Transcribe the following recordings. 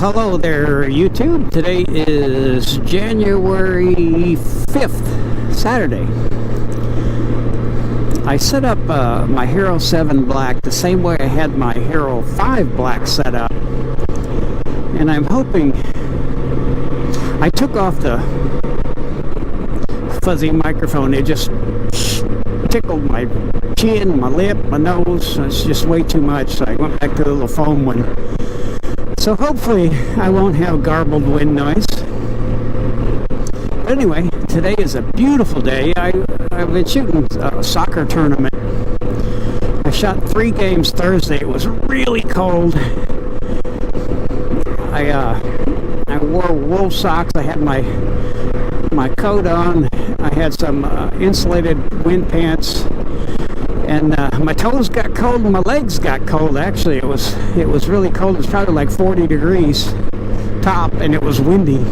Hello there, YouTube. Today is January 5th, Saturday. I set up my Hero 7 Black the same way I had my Hero 5 Black set up. And I'm hoping... I took off the fuzzy microphone. It just tickled my chin, my lip, my nose. It's just way too much, so I went back to the little foam one. So hopefully I won't have garbled wind noise. But anyway, today is a beautiful day. I've been shooting a soccer tournament. I shot 3 games Thursday. It was really cold. I wore wool socks. I had my coat on. I had some insulated wind pants. And my toes got cold and my legs got cold. Actually, it was really cold. It was probably like 40 degrees top, and it was windy.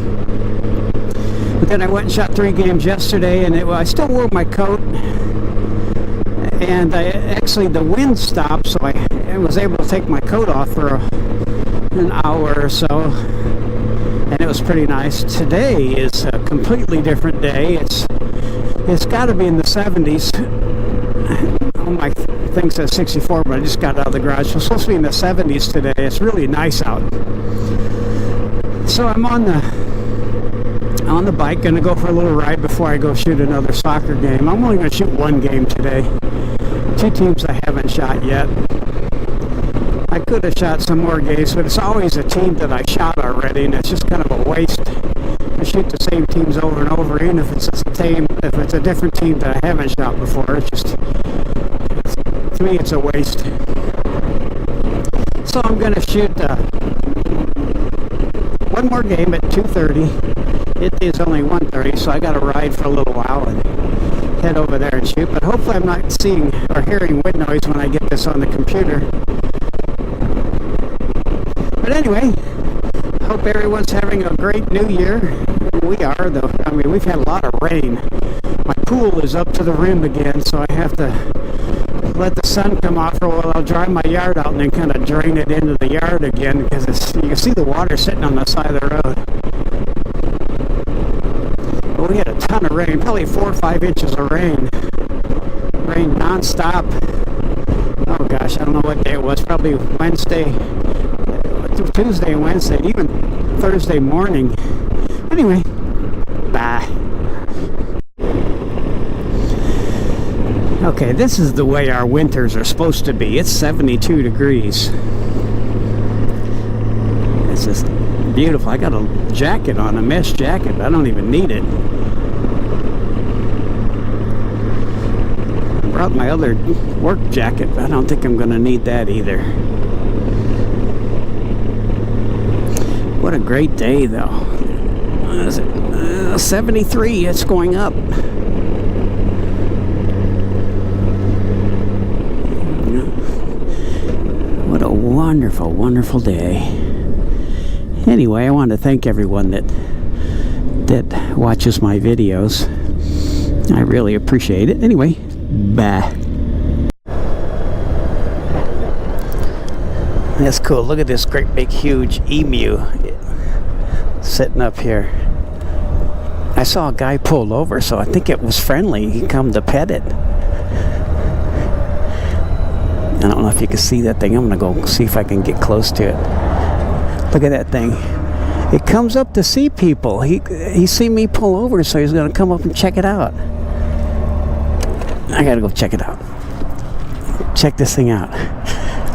But then I went and shot 3 games yesterday, and I still wore my coat. And actually the wind stopped, so I was able to take my coat off for an hour or so. And it was pretty nice. Today is a completely different day. It's got to be in the 70s. My thing says 64, but I just got out of the garage. So it's supposed to be in the 70s today. It's really nice out. So I'm on the bike, gonna go for a little ride before I go shoot another soccer game. I'm only gonna shoot 1 game today. 2 teams I haven't shot yet. I could have shot some more games, but it's always a team that I shot already, and it's just kind of a waste to shoot the same teams over and over, even if it's a different team that I haven't shot before. It's just, to me, it's a waste. So I'm going to shoot 1 more game at 2:30. It is only 1:30, so I got to ride for a little while and head over there and shoot. But hopefully I'm not seeing or hearing wind noise when I get this on the computer. But anyway, hope everyone's having a great new year. We are, though. I mean, we've had a lot of rain. My pool is up to the rim again, so I have to let the sun come off for a while. I'll dry my yard out and then kind of drain it into the yard again, because you can see the water sitting on the side of the road. But we had a ton of rain, probably 4 or 5 inches of rain. Rain non-stop. Oh gosh, I don't know what day it was. Probably Tuesday, Wednesday, even Thursday morning. Anyway, bye. Okay, this is the way our winters are supposed to be. It's 72 degrees. It's just beautiful. I got a jacket on, a mesh jacket, but I don't even need it. I brought my other work jacket, but I don't think I'm going to need that either. What a great day, though. What is it? 73. It's going up. What a wonderful, wonderful day. Anyway, I want to thank everyone that watches my videos. I really appreciate it. Anyway, bye. That's cool. Look at this great big huge emu sitting up here. I saw a guy pull over, so I think it was friendly. He come to pet it. I don't know if you can see that thing. I'm gonna go see if I can get close to it. Look at that thing. It comes up to see people. He see me pull over, so he's gonna come up and check it out. I gotta go check it out. Check this thing out.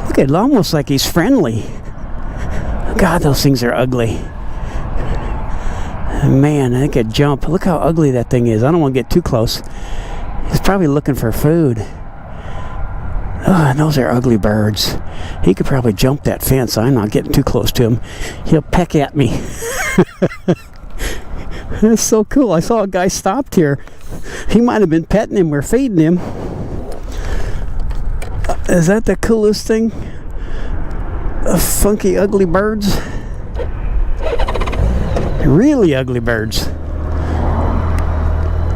Look at it, almost like he's friendly. God, those things are ugly. Man, I could jump. Look how ugly that thing is. I don't want to get too close. He's probably looking for food. Oh, those are ugly birds. He could probably jump that fence. I'm not getting too close to him. He'll peck at me. That's so cool. I saw a guy stopped here. He might have been petting him or feeding him. Is that the coolest thing? Funky, ugly birds. Really ugly birds.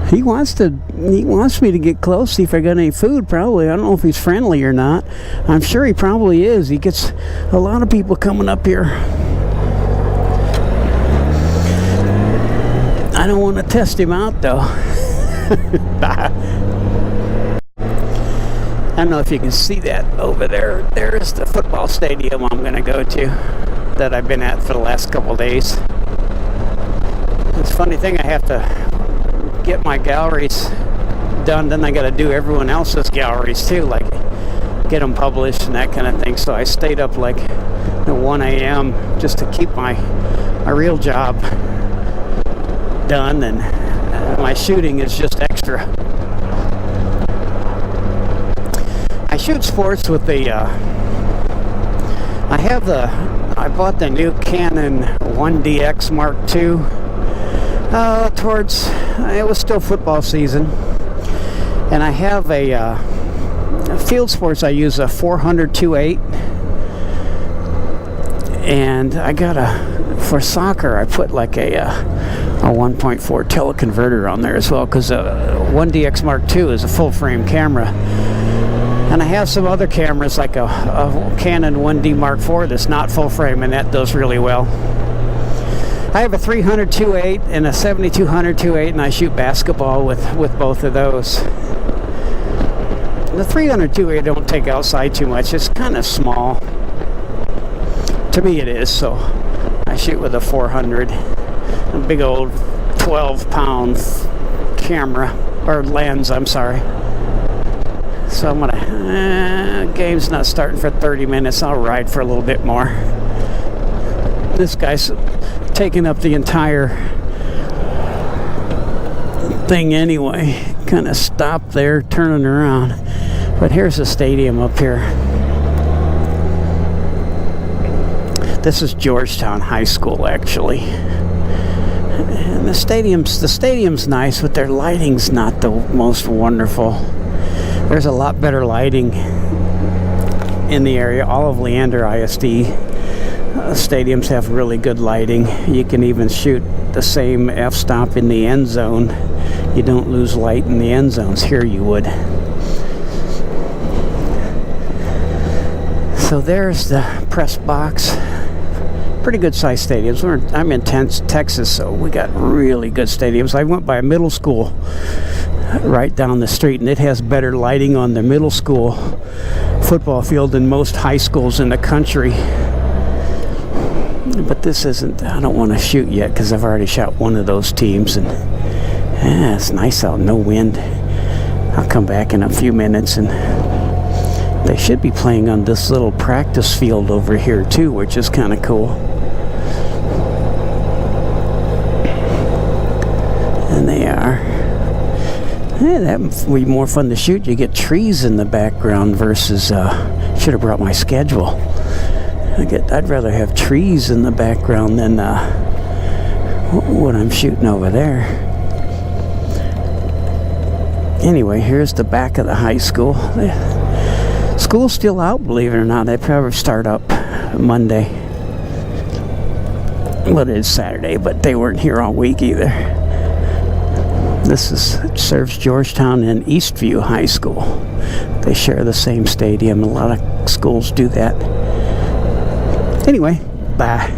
He wants me to get close, see if I got any food, probably. I don't know if he's friendly or not. I'm sure he probably is. He gets a lot of people coming up here. don't want to test him out though. I don't know if you can see that over there. There's the football stadium I'm going to go to that I've been at for the last couple days. It's a funny thing, I have to get my galleries done, then I got to do everyone else's galleries too, like get them published and that kind of thing. So I stayed up like at 1 a.m. just to keep my real job done, and my shooting is just extra. I shoot sports with the I bought the new Canon 1DX Mark II towards, it was still football season, and I have a field sports. I use a 400 2.8, and I got for soccer I put like a 1.4 teleconverter on there as well, because 1DX Mark II is a full frame camera. And I have some other cameras like a Canon 1D Mark IV that's not full frame, and that does really well. I have a 300 2.8 and a 7200 2.8, and I shoot basketball with both of those. The 300 2.8 don't take outside too much. It's kind of small. To me it is, so I shoot with a 400. A big old 12-pound camera, or lens, I'm sorry. So I'm gonna, game's not starting for 30 minutes. I'll ride for a little bit more. This guy's taking up the entire thing anyway. Kind of stopped there, turning around. But here's the stadium up here. This is Georgetown High School, actually. And the stadium's nice, but their lighting's not the most wonderful. There's a lot better lighting in the area. All of Leander ISD stadiums have really good lighting. You can even shoot the same f-stop in the end zone. You don't lose light in the end zones. Here you would. So there's the press box. Pretty good sized stadiums. I'm in Texas, so we got really good stadiums. I went by a middle school right down the street, and it has better lighting on the middle school football field than most high schools in the country. But this isn't, I don't want to shoot yet because I've already shot one of those teams, and it's nice out, no wind. I'll come back in a few minutes, and they should be playing on this little practice field over here too, which is kind of cool. And they are. Yeah, that would be more fun to shoot. You get trees in the background versus, should have brought my schedule. I'd rather have trees in the background than what I'm shooting over there. Anyway, here's the back of the high school. School's still out, believe it or not. They probably start up Monday. Well, it is Saturday, but they weren't here all week either. This serves Georgetown and Eastview High School. They share the same stadium. A lot of schools do that. Anyway, bye.